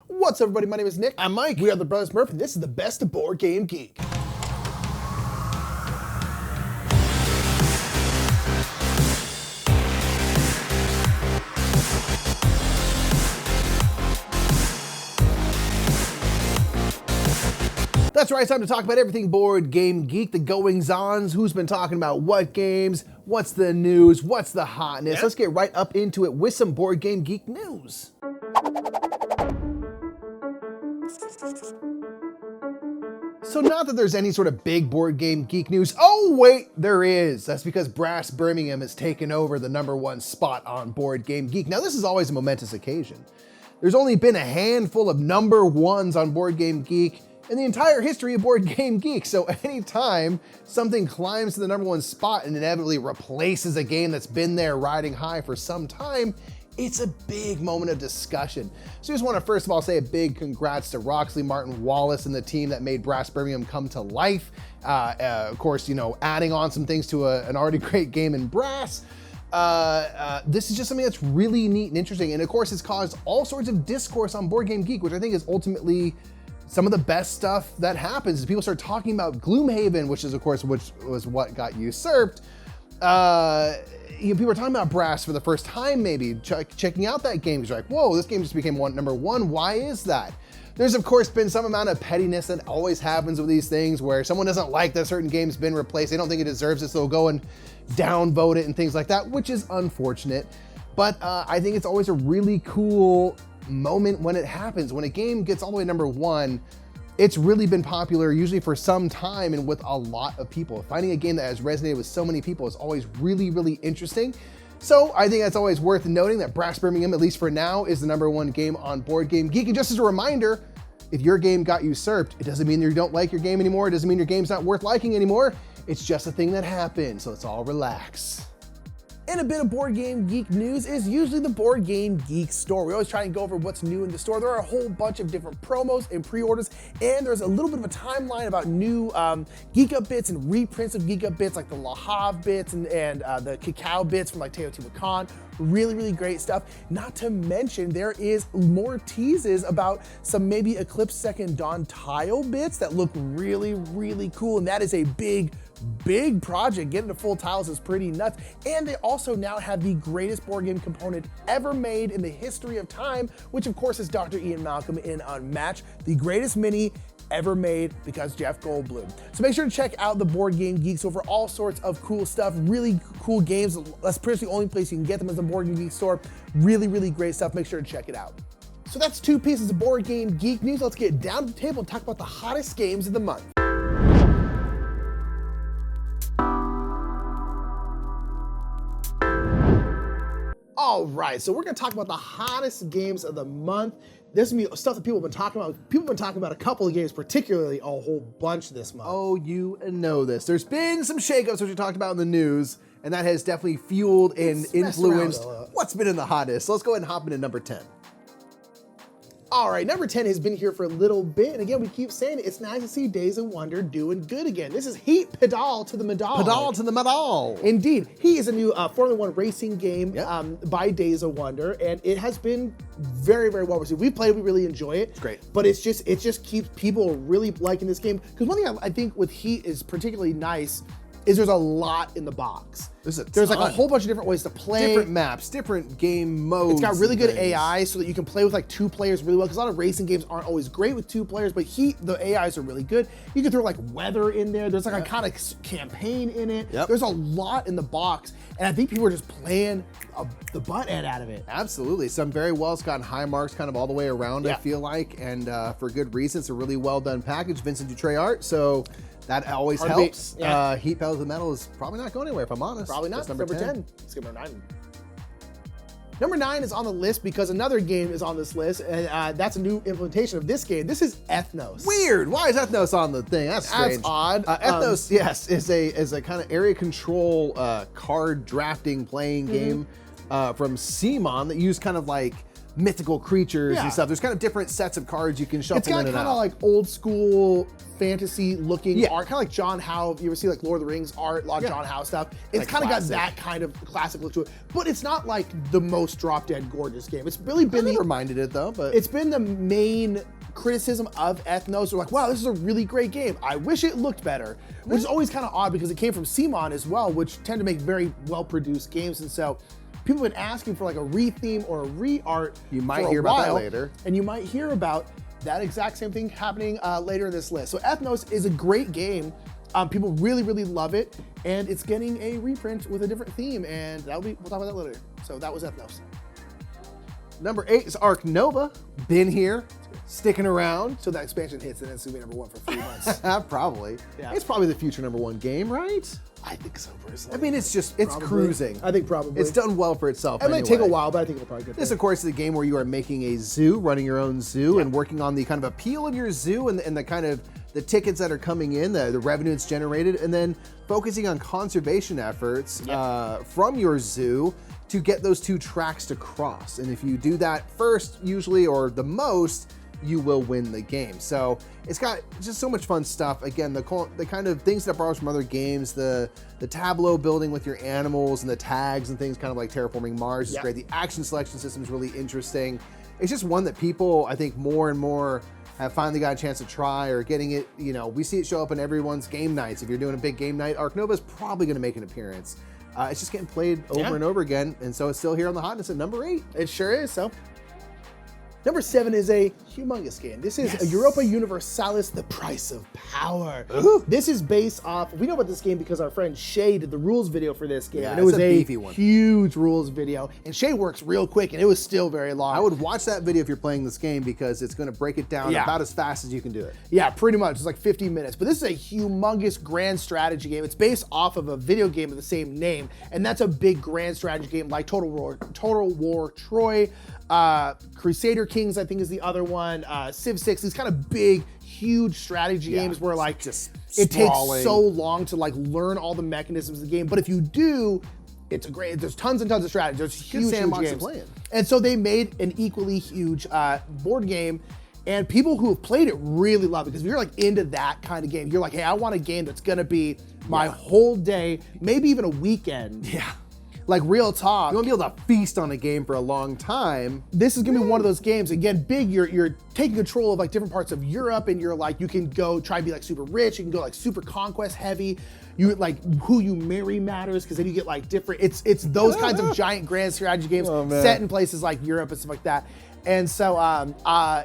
What's up, everybody? My name is Nick. I'm Mike. We are the Brothers Murph, and this is the best of Board Game Geek. That's right, it's time to talk about everything Board Game Geek, the goings-ons, who's been talking about what games, what's the news, what's the hotness. Let's get right up into it with some Board Game Geek news. So not that there's any sort of big Board Game Geek news. Oh wait, there is. That's because Brass Birmingham has taken over the #1 spot on Board Game Geek. Now this is always a momentous occasion. There's only been a handful of #1s on Board Game Geek in the entire history of Board Game Geek. So anytime something climbs to the #1 spot and inevitably replaces a game that's been there riding high for some time, it's a big moment of discussion. So I just want to first of all say a big congrats to Roxley Martin Wallace and the team that made Brass Birmingham come to life. Of course, you know, adding on some things to an already great game in Brass. This is just something that's really neat and interesting. And of course, it's caused all sorts of discourse on Board Game Geek, which I think is ultimately some of the best stuff that happens. People start talking about Gloomhaven, which was what got usurped. People are talking about Brass for the first time, maybe checking out that game. You're like, whoa, this game just became #1. Why is that? There's of course been some amount of pettiness that always happens with these things where someone doesn't like that a certain game's been replaced. They don't think it deserves it, so they'll go and downvote it and things like that, which is unfortunate. But I think it's always a really cool moment when it happens. When a game gets all the way to #1, it's really been popular usually for some time and with a lot of people. Finding a game that has resonated with so many people is always really, really interesting. So I think that's always worth noting that Brass Birmingham, at least for now, is the #1 game on Board Game Geek. And just as a reminder, if your game got usurped, it doesn't mean you don't like your game anymore. It doesn't mean your game's not worth liking anymore. It's just a thing that happened, so let's all relax. And a bit of Board Game Geek news is usually the Board Game Geek store. We always try and go over what's new in the store. There are a whole bunch of different promos and pre-orders, and there's a little bit of a timeline about new Geek Up bits and reprints of Geek Up bits, like the La Havre bits and the Cacao bits from like Teotihuacan. Really, really great stuff. Not to mention, there is more teases about some maybe Eclipse Second Dawn tile bits that look really, really cool, and that is a big project. Getting to full tiles is pretty nuts. And they also now have the greatest board game component ever made in the history of time, which of course is Dr. Ian Malcolm in Unmatched, the greatest mini ever made because Jeff Goldblum. So make sure to check out the Board Game Geeks over all sorts of cool stuff, really cool games. That's pretty much the only place you can get them, is the Board Game Geek store. Really, really great stuff. Make sure to check it out. So that's 2 pieces of Board Game Geek news. Let's get down to the table and talk about the hottest games of the month. All right, so we're gonna talk about the hottest games of the month. This is gonna be stuff that people have been talking about. People have been talking about a couple of games, particularly a whole bunch this month. Oh, you know this. There's been some shakeups, which we talked about in the news, and that has definitely fueled and influenced what's been in the hottest. So let's go ahead and hop into number 10. All right, number 10 has been here for a little bit, and again, we keep saying it's nice to see Days of Wonder doing good again. This is Heat Pedal to the Medal. Pedal to the Medal. Indeed. Heat is a new Formula 1 racing game by Days of Wonder, and it has been very, very well received. We played it, we really enjoy it. It's great. But it just keeps people really liking this game. Because one thing I think with Heat is particularly nice is there's a lot in the box. There's like a whole bunch of different ways to play. Different maps, different game modes. It's got really good AI so that you can play with like 2 players really well, because a lot of racing games aren't always great with 2 players, but Heat, the AIs are really good. You can throw like weather in there. There's like a kind of campaign in it. There's a lot in the box, and I think people are just playing the butt end out of it. Absolutely. Some very well. It's gotten high marks kind of all the way around, I feel like, and for good reason. It's a really well done package. Vincent Dutray art, so that always helps. Heat Pedal to the Metal is probably not going anywhere, if I'm honest. Probably not. Number 10. Let's get number 9. Number 9 is on the list because another game is on this list, and that's a new implementation of this game. This is Ethnos. Weird. Why is Ethnos on the thing? That's strange. That's odd. Ethnos, yes, is a kind of area control card drafting playing game from CMON that used kind of like mythical creatures and stuff. There's kind of different sets of cards you can shuffle It's got in and kind out. of like old school fantasy looking art, kind of like John Howe. You ever see like Lord of the Rings art, a lot of John Howe stuff? It's Like kind of got classic. that kind of classic look to it, but it's not like the most drop dead gorgeous game. It's really been reminded it though, but it's been the main criticism of Ethnos. They're like, wow, this is a really great game. I wish it looked better, which is always kind of odd because it came from CMON as well, which tend to make very well-produced games. And so people have been asking for like a re-theme or a re-art. You might for a hear about that while, later. and you might hear about that exact same thing happening later in this list. So Ethnos is a great game. People really, really love it, and it's getting a reprint with a different theme, and we'll talk about that later. So that was Ethnos. Number 8 is Arc Nova. Been here, sticking around. So that expansion hits, and it's gonna be number 1 for 3 months. Probably. Yeah. It's probably the future number 1 game, right? I think so, personally. I mean, it's cruising. I think probably. It's done well for itself. It might take a while, but I think it'll probably get This, there. of course, is a game where you are making a zoo, running your own zoo, and working on the kind of appeal of your zoo and the kind of the tickets that are coming in, the revenue it's generated, and then focusing on conservation efforts from your zoo to get those 2 tracks to cross. And if you do that first, usually, or the most, you will win the game. So it's got just so much fun stuff. Again, the kind of things that borrows from other games, the tableau building with your animals and the tags and things, kind of like Terraforming Mars is great. The action selection system is really interesting. It's just one that people, I think, more and more have finally got a chance to try or getting it. You know, we see it show up in everyone's game nights. If you're doing a big game night, Arc Nova is probably going to make an appearance. It's just getting played over and over again, and so it's still here on the hotness at number 8. It sure is. So number 7 is a humongous game. This is a Europa Universalis, The Price of Power. Ooh. This is based off, we know about this game because our friend Shay did the rules video for this game. Yeah, and it was it's a beefy one. huge rules video. And Shay works real quick, and it was still very long. I would watch that video if you're playing this game because it's going to break it down about as fast as you can do it. Yeah, pretty much. It's like 50 minutes. But this is a humongous grand strategy game. It's based off of a video game of the same name. And that's a big grand strategy game like Total War Troy, Crusader Kings, I think is the other one, Civ 6, these kind of big, huge strategy games where like just it takes sprawling. so long to like learn all the mechanisms of the game. But if you do, there's tons and tons of strategy. There's huge sandbox to games. play in. And so they made an equally huge board game. And people who have played it really love it because if you're like into that kind of game, you're like, hey, I want a game that's gonna be my whole day, maybe even a weekend. Yeah. Like real talk. You want to be able to feast on a game for a long time. This is gonna be one of those games, again, big, you're taking control of like different parts of Europe and you're like, you can go try and be like super rich, you can go like super conquest heavy. You like who you marry matters because then you get like different, it's those kinds of giant grand strategy games set in places like Europe and stuff like that. And so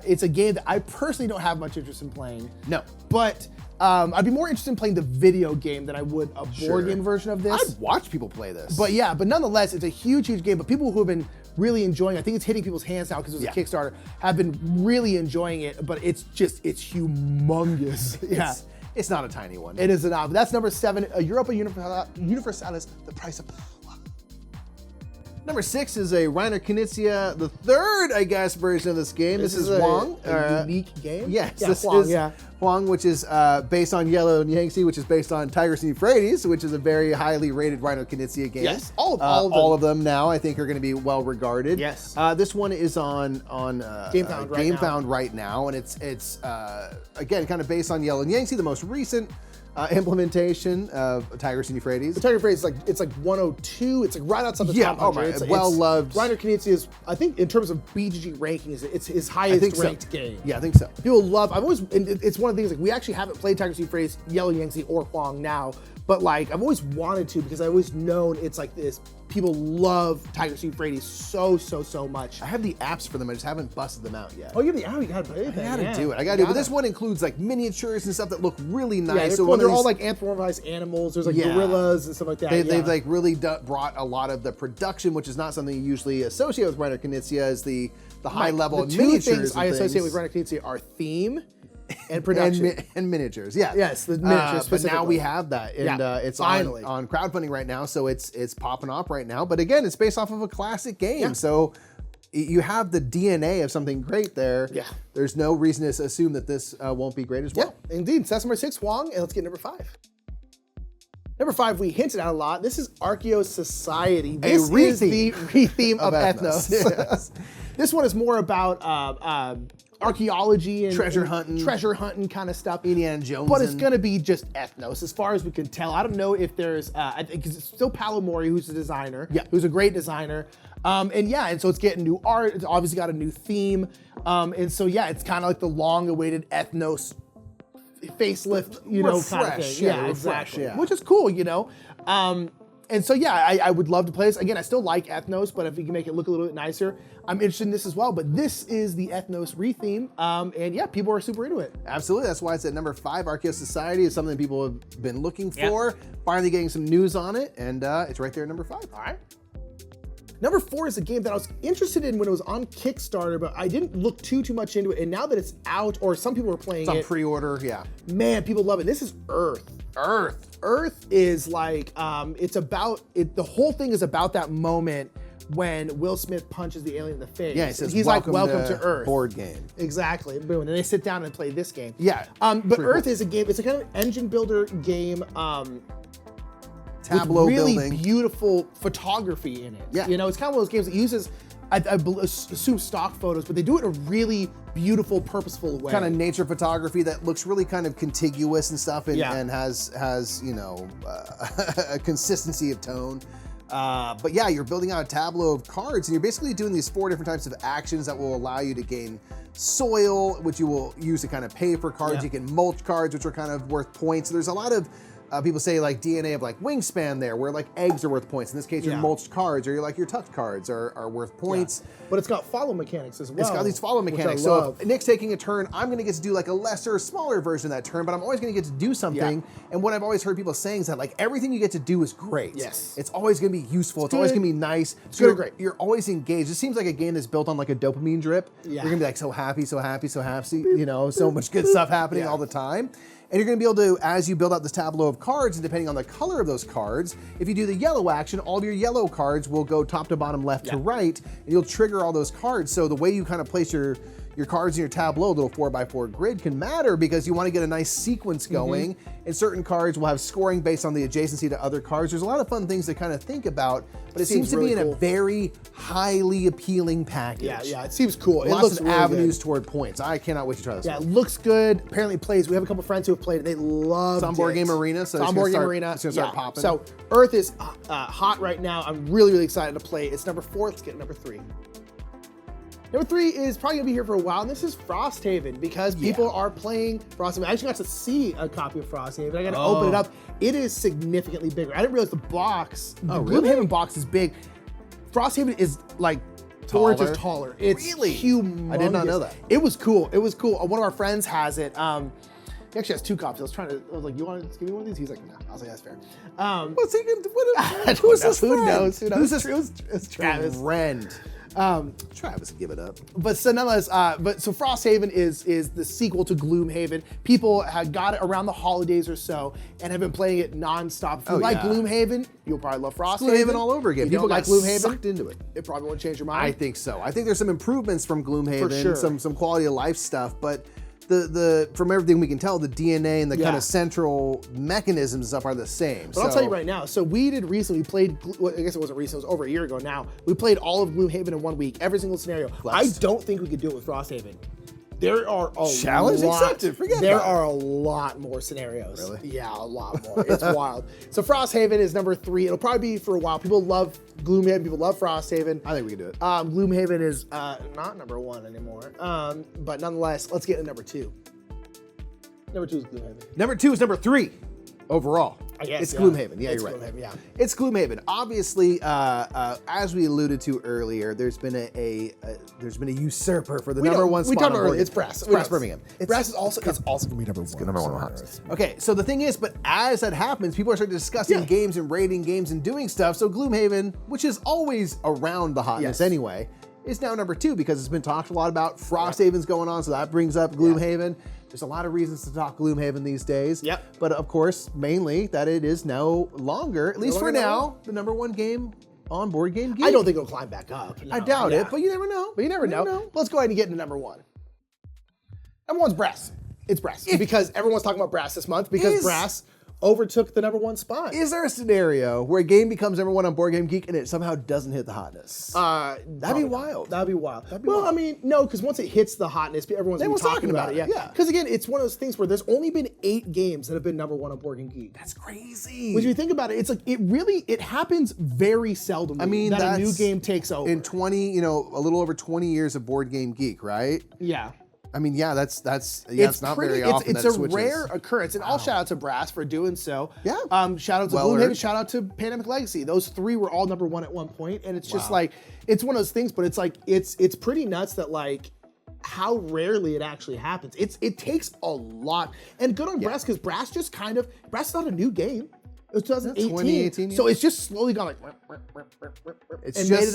it's a game that I personally don't have much interest in playing. No. But I'd be more interested in playing the video game than I would a board game version of this. I'd watch people play this. But yeah, but nonetheless, it's a huge, huge game. But people who have been really enjoying it, I think it's hitting people's hands now because it was a Kickstarter, have been really enjoying it. But it's humongous. Yeah. It's not a tiny one. It is enough. That's number 7, Europa Universalis, The Price of Power. Number 6 is a Reiner Knizia, the third, I guess, version of this game. This is Huang. A unique game? Yes, yeah, this Huang, is Huang, which is based on Yellow and Yangtze, which is based on Tigris and Euphrates, which is a very highly rated Reiner Knizia game. Yes, all of them now I think are going to be well regarded. Yes. This one is on GameFound right now, and it's again kind of based on Yellow and Yangtze, the most recent implementation of Tigris and Euphrates. The Tiger Phrase it's like 102. It's like right outside the top 100. Well loved. Reiner Knizia is, I think, in terms of BGG rankings, it's his highest ranked game. Yeah, I think so. People love. It's one of the things like we actually haven't played Tigris and Euphrates, Yellow Yangtze, or Huang now, but like I've always wanted to because I always known it's like this. People love Tigris and Euphrates so much. I have the apps for them. I just haven't busted them out yet. Oh, you have the app. You gotta play it. I gotta do it. I gotta do it. But this one includes like miniatures and stuff that look really nice. Yeah, so they're all like anthropomorphized animals. There's like gorillas and stuff like that. They've like really brought a lot of the production, which is not something you usually associate with Reiner Knizia, is the high level the miniatures. Two things I associate with Reiner Knizia are theme and production and miniatures. Yeah. Yes, the miniatures. But now we have that, and it's finally on crowdfunding right now, so it's popping off right now. But again, it's based off of a classic game, Yeah. so you have the DNA of something great there. Yeah. There's no reason to assume that this won't be great as well. Yeah, indeed. So that's number 6, Huang, and let's get number 5. Number 5, we hinted at a lot. This is Archeos Society. This is the re-theme of Ethnos. Yes. This one is more about archaeology and treasure hunting kind of stuff. Indiana Jones. But it's going to be just Ethnos, as far as we can tell. I don't know if there's, I think it's still Paolo Mori, who's the designer, who's a great designer. And so it's getting new art. It's obviously got a new theme. And so, it's kind of like the long-awaited Ethnos facelift, kind of thing. Yeah, exactly. Which is cool, I would love to play this. Again, I still like Ethnos, but if you can make it look a little bit nicer, I'm interested in this as well. But this is the Ethnos retheme, people are super into it. Absolutely, that's why it's at number 5. Archeos Society is something people have been looking for. Finally getting some news on it, and it's right there at number 5. All right. Number 4 is a game that I was interested in when it was on Kickstarter, but I didn't look too much into it. And now that it's out, or some people are playing it. It's on pre-order, Man, people love it. This is Earth. Earth is like, the whole thing is about that moment when Will Smith punches the alien in the face. Yeah, he says, he's like, welcome to Earth. Board game. Exactly. Boom. And then they sit down and play this game. Yeah. But Earth is a game, it's a kind of engine builder game. Tableau with really building. Beautiful photography in it. Yeah. It's kind of one of those games that uses, I assume, stock photos, but they do it in a really beautiful, purposeful way. Kind of nature photography that looks really kind of contiguous and stuff, and has a consistency of tone. But you're building out a tableau of cards, and you're basically doing these 4 different types of actions that will allow you to gain soil, which you will use to kind of pay for cards. Yeah. You can mulch cards, which are kind of worth points. So there's a lot of people say like DNA of like wingspan there, where like eggs are worth points. In this case, your mulched cards or your tucked cards are worth points. Yeah. But it's got follow mechanics as well. It's got these follow mechanics. So if Nick's taking a turn, I'm going to get to do like a lesser, smaller version of that turn, but I'm always going to get to do something. Yeah. And what I've always heard people saying is that like everything you get to do is great. Yes. It's always going to be useful. It's always going to be nice. It's great. You're always engaged. It seems like a game that's built on like a dopamine drip. Yeah. You're going to be like so happy, so much good stuff happening all the time. And you're going to be able to, as you build out this tableau of cards, and depending on the color of those cards, if you do the yellow action, all of your yellow cards will go top to bottom, left to right, and you'll trigger all those cards. So the way you kind of place your cards in your tableau, little 4x4 grid, can matter because you want to get a nice sequence going. And certain cards will have scoring based on the adjacency to other cards. There's a lot of fun things to kind of think about, but it seems to be in a very highly appealing package. Yeah, it seems cool. Lots of avenues toward points. I cannot wait to try this one. Yeah, it looks good. Apparently plays. We have a couple friends who have played it. They love it. It's on Board Game Arena, so it's on Board Game Arena. It's going to start popping. So Earth is hot right now. I'm really, really excited to play. It's number 4. Let's get number 3. Number 3 is probably gonna be here for a while, and this is Frosthaven, because people are playing Frosthaven. I actually got to see a copy of Frosthaven. I got to open it up. It is significantly bigger. I didn't realize the box, the Gloomhaven box is big. Frosthaven is like 4 inches taller. It's humongous. I did not know that. It was cool. One of our friends has it. He actually has 2 copies. I was like, you want to give me one of these? He's like, no. I was like, that's fair. What's he gonna do? Who's this? Who knows? Who's this? It's Travis. Friend. Travis, give it up. But so nonetheless, so Frosthaven is the sequel to Gloomhaven. People had got it around the holidays or so and have been playing it nonstop. If you like Gloomhaven, you'll probably love Frosthaven. Gloomhaven all over again. People like Gloomhaven, sucked into it. It probably won't change your mind. I think so. I think there's some improvements from Gloomhaven, For sure. some quality of life stuff, but the from everything we can tell, the DNA and the kind of central mechanisms and stuff are the same. But I'll tell you right now, so we did recently, we played, I guess it wasn't recently, it was over a year ago now, we played all of Gloomhaven in 1 week, every single scenario. I don't think we could do it with Frosthaven. There are a challenge accepted. There are a lot more scenarios. Really? Yeah, a lot more. It's wild. So Frosthaven is number 3. It'll probably be for a while. People love Gloomhaven. People love Frosthaven. I think we can do it. Gloomhaven is not number 1 anymore. But nonetheless, let's get to number 2. Number 2 is Gloomhaven. Number 2 is number 3 overall. I guess it's Gloomhaven. Yeah, it's you're right. Gloomhaven, yeah. It's Gloomhaven. Obviously, as we alluded to earlier, there's been a usurper for the number 1 spot. We talked about earlier. It's Brass. Brass Birmingham. Brass is also going to be number 1. Number 1 on Hotness. Okay, so the thing is, but as that happens, people are starting discussing games and rating games and doing stuff. So Gloomhaven, which is always around the Hotness anyway, is now number 2 because it's been talked a lot about. Frosthaven's going on, so that brings up Gloomhaven. There's a lot of reasons to talk Gloomhaven these days. Yep. But of course, mainly that it is no longer, at least for now, the number 1 game on BoardGameGeek. I don't think it'll climb back up. No. I doubt it, but you never know. But you never know. Let's go ahead and get into number 1. Number 1's Brass. It's Brass. Because everyone's talking about Brass this month because Brass overtook the #1 spot. Is there a scenario where a game becomes #1 on BoardGameGeek and it somehow doesn't hit the hotness? That'd be wild. That'd be wild. I mean, no, because once it hits the hotness, everyone's gonna be talking about it. Yeah. Because again, it's one of those things where there's only been 8 games that have been #1 on BoardGameGeek. That's crazy. When you think about it, it's like it happens very seldom. I mean, that a new game takes over. In 20, a little over 20 years of BoardGameGeek, right? Yeah. I mean, yeah, it's not very often. It's a rare occurrence, and all shout out to Brass for doing so. Yeah. Shout out to Gloomhaven, shout out to Pandemic Legacy. Those 3 were all #1 at one point, and it's just like it's one of those things. But it's like it's pretty nuts that like how rarely it actually happens. It takes a lot, and good on Brass because Brass is not a new game. It was 2018, so it's just slowly gone made it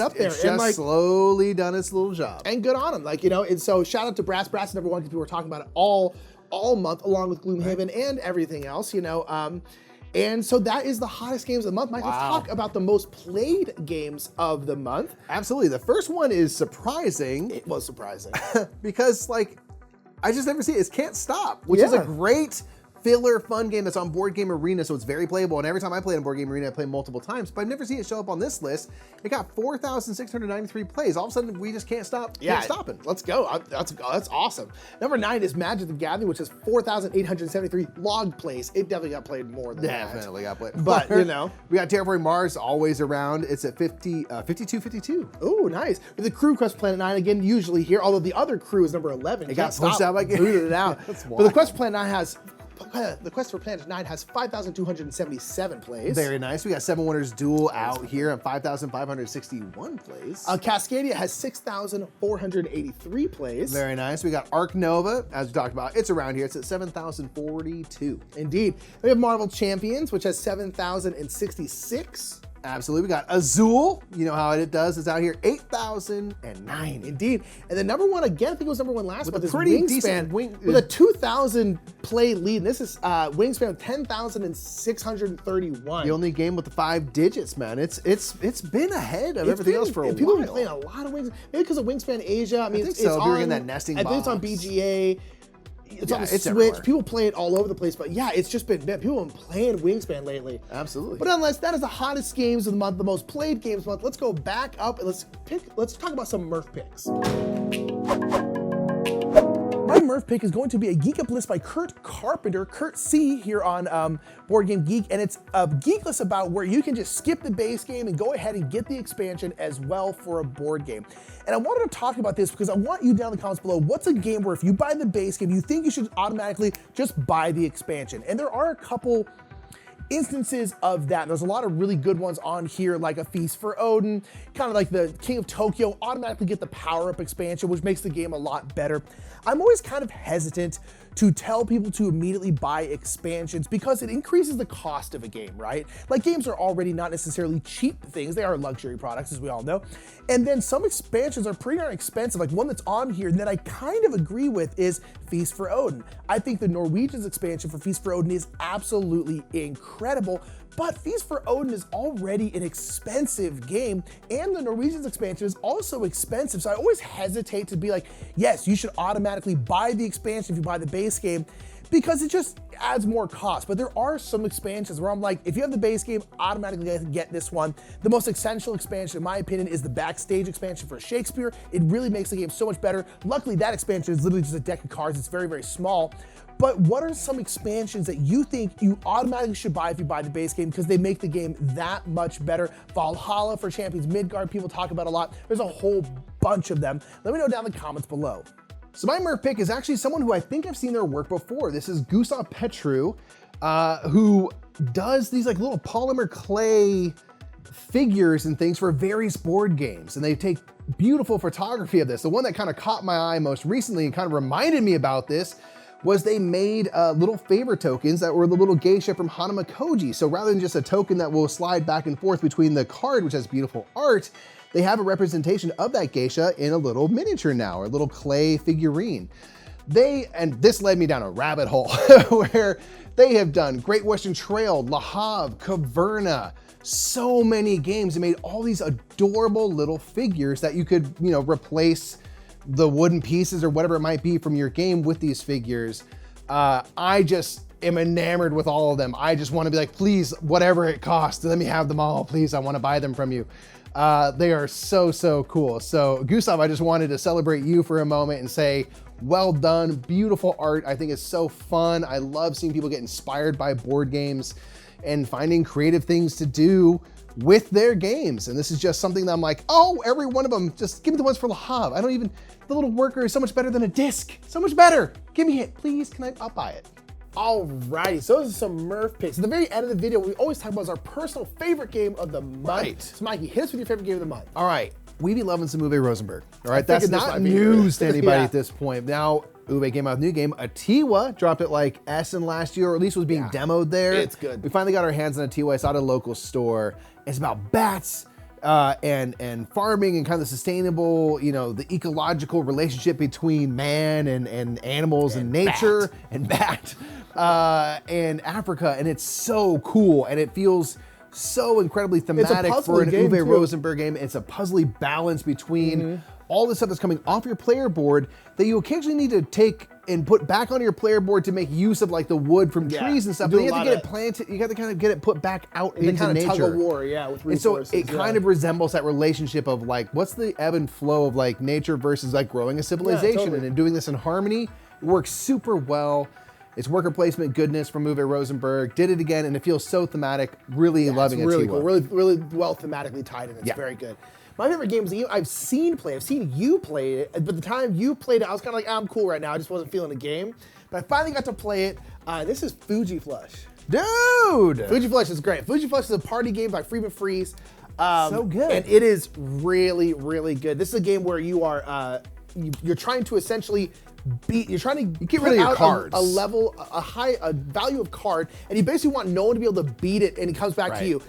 up there. It's just slowly done its little job. And good on them, and so shout out to Brass. Brass is #1 because people were talking about it all month, along with Gloomhaven and everything else, And so that is the hottest games of the month. Mike, let's talk about the most played games of the month. Absolutely. The first one is surprising. It was surprising because I just never see it. It's Can't Stop, which is a great filler fun game that's on Board Game Arena, so it's very playable. And every time I play it on Board Game Arena, I play multiple times, but I've never seen it show up on this list. It got 4,693 plays. All of a sudden, we just can't stop. Can't stop it. Let's go. That's awesome. Number 9 is Magic the Gathering, which has 4,873 log plays. It definitely got played more than that. Definitely got played. But we got Terraforming Mars always around. It's at 52. Ooh, nice. With the Crew Quest Planet 9 again, usually here. Although the other Crew is number 11. It got pushed out by game. Booted it out. But the Quest for Planet 9 has. The Quest for Planet 9 has 5,277 plays. Very nice. We got Seven Wonders Duel out here at 5,561 plays. Cascadia has 6,483 plays. Very nice. We got Arc Nova, as we talked about. It's around here. It's at 7,042. Indeed. We have Marvel Champions, which has 7,066. Absolutely. We got Azul. You know how it does. It's out here 8,009. Indeed. And then #1 again, I think it was #1 last month. With a pretty decent with a 2,000 play lead. And this is Wingspan of 10,631. The only game with the 5 digits, man. It's been ahead of everything else for a while. People have been playing a lot of Wingspan. Maybe because of Wingspan Asia. I mean, it's on that nesting box. I think it's on BGA. It's on the Switch. Everywhere. People play it all over the place, but yeah, it's just been people have been playing Wingspan lately. Absolutely. But nonetheless, that is the hottest games of the month, the most played games of the month. Let's go back up and let's talk about some Murph picks. My Murph pick is going to be a Geek Up list by Kurt Carpenter, Kurt C, here on BoardGameGeek, and it's a geek list about where you can just skip the base game and go ahead and get the expansion as well for a board game. And I wanted to talk about this because I want you down in the comments below, what's a game where if you buy the base game, you think you should automatically just buy the expansion? And there are a couple instances of that. There's a lot of really good ones on here, like A Feast for Odin, kind of like the King of Tokyo, automatically get the power-up expansion, which makes the game a lot better. I'm always kind of hesitant to tell people to immediately buy expansions because it increases the cost of a game, right? Like, games are already not necessarily cheap things. They are luxury products, as we all know. And then some expansions are pretty darn expensive. Like one that's on here that I kind of agree with is Feast for Odin. I think the Norwegians expansion for Feast for Odin is absolutely incredible, but Feast for Odin is already an expensive game, and the Norwegians expansion is also expensive, so I always hesitate to be like, yes, you should automatically buy the expansion if you buy the base game, because it just adds more cost. But there are some expansions where I'm like, if you have the base game, automatically get this one. The most essential expansion, in my opinion, is the Backstage expansion for Shakespeare. It really makes the game so much better. Luckily, that expansion is literally just a deck of cards. It's very, very small. But what are some expansions that you think you automatically should buy if you buy the base game because they make the game that much better? Valhalla for Champions Midgard, people talk about a lot. There's a whole bunch of them. Let me know down in the comments below. So my Murph pick is actually someone who I think I've seen their work before. This is Gustav Petru, who does these like little polymer clay figures and things for various board games. And they take beautiful photography of this. The one that kind of caught my eye most recently and kind of reminded me about this was they made little favor tokens that were the little geisha from Hanama Koji. So rather than just a token that will slide back and forth between the card, which has beautiful art, they have a representation of that geisha in a little miniature now, or a little clay figurine. And this led me down a rabbit hole where they have done Great Western Trail, Le Havre, Caverna, so many games. They made all these adorable little figures that you could, replace the wooden pieces or whatever it might be from your game with these figures. I just am enamored with all of them. I just want to be like, please, whatever it costs, let me have them all. Please, I want to buy them from you. They are so, so cool. So Gustav, I just wanted to celebrate you for a moment and say, well done, beautiful art. I think it's so fun. I love seeing people get inspired by board games and finding creative things to do with their games. And this is just something that I'm like, oh, every one of them, just give me the ones for the hub. I don't even, the little worker is so much better than a disc. So much better. Give me it, please. I'll buy it. Alrighty, so those are some Murph picks. At the very end of the video, we always talk about is our personal favorite game of the month. Right. So Mikey, hit us with your favorite game of the month. All right, we be loving some Uwe Rosenberg. All right, that's figured this not might be news to yours. anybody Yeah. at this point. Now, Uwe came out with a new game. Atiwa dropped it like Essen last year, or at least was being demoed there. It's good. We finally got our hands on Atiwa. I saw it at a local store. It's about bats and farming and kind of the sustainable, you know, the ecological relationship between man and animals and nature and bat and Africa. And it's so cool. And it feels so incredibly thematic for an Uwe Rosenberg game. It's a puzzly balance between all the stuff that's coming off your player board that you occasionally need to take and put back on your player board to make use of like the wood from trees and stuff. But you have to get it planted, you have to kind of get it put back out into kind of nature. tug of war, with resources. And so it kind of resembles that relationship of like, what's the ebb and flow of like nature versus like growing a civilization and doing this in harmony. It works super well. It's worker placement goodness from Uwe Rosenberg. Did it again, and it feels so thematic. Really loving it. It's really cool. Really well thematically tied in. It's very good. My favorite game is the game I've seen play. I've seen you play it, but the time you played it, I was kind of like, I'm cool right now. I just wasn't feeling the game. But I finally got to play it. This is Fuji Flush. Dude! Fuji Flush is great. Fuji Flush is a party game by Freeman Freeze. So good. And it is really, really good. This is a game where you are, you're trying to essentially you're trying to get rid of your cards. A level, a value of card, and you basically want no one to be able to beat it, and it comes back to you.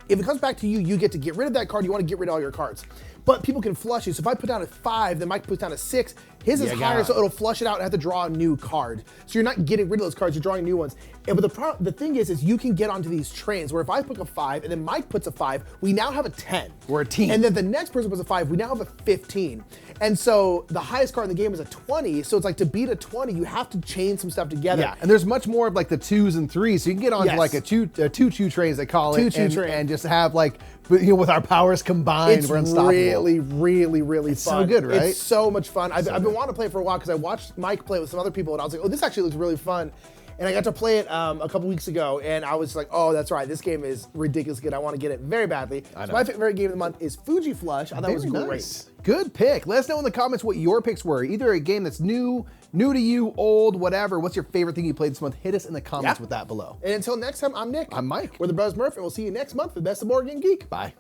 If it comes back to you, you get to get rid of that card. You want to get rid of all your cards. But people can flush you. So if I put down a 5, then Mike puts down a 6. His is higher, so it'll flush it out and have to draw a new card. So you're not getting rid of those cards, you're drawing new ones. But the thing is you can get onto these trains where if I put a 5 and then Mike puts a 5, we now have a 10. We're a team. And then the next person puts a 5, we now have a 15. And so the highest card in the game is a 20. So it's like to beat a 20, you have to chain some stuff together. Yeah, and there's much more of like the 2s and 3s. So you can get onto like a two trains, they call it. And just have like, you know, with our powers combined, we're unstoppable. Really it's fun. So good, right? It's so much fun. I've been wanting to play it for a while because I watched Mike play with some other people and I was like, oh, this actually looks really fun. And I got to play it a couple weeks ago and I was like, oh, that's right. This game is ridiculous good. I want to get it very badly. So my favorite game of the month is Fuji Flush. I thought it was great. Good pick. Let us know in the comments what your picks were. Either a game that's new to you, old, whatever. What's your favorite thing you played this month? Hit us in the comments with that below. And until next time, I'm Nick. I'm Mike. We're the Brothers Murph, and we'll see you next month for the best of BoardGameGeek. Bye.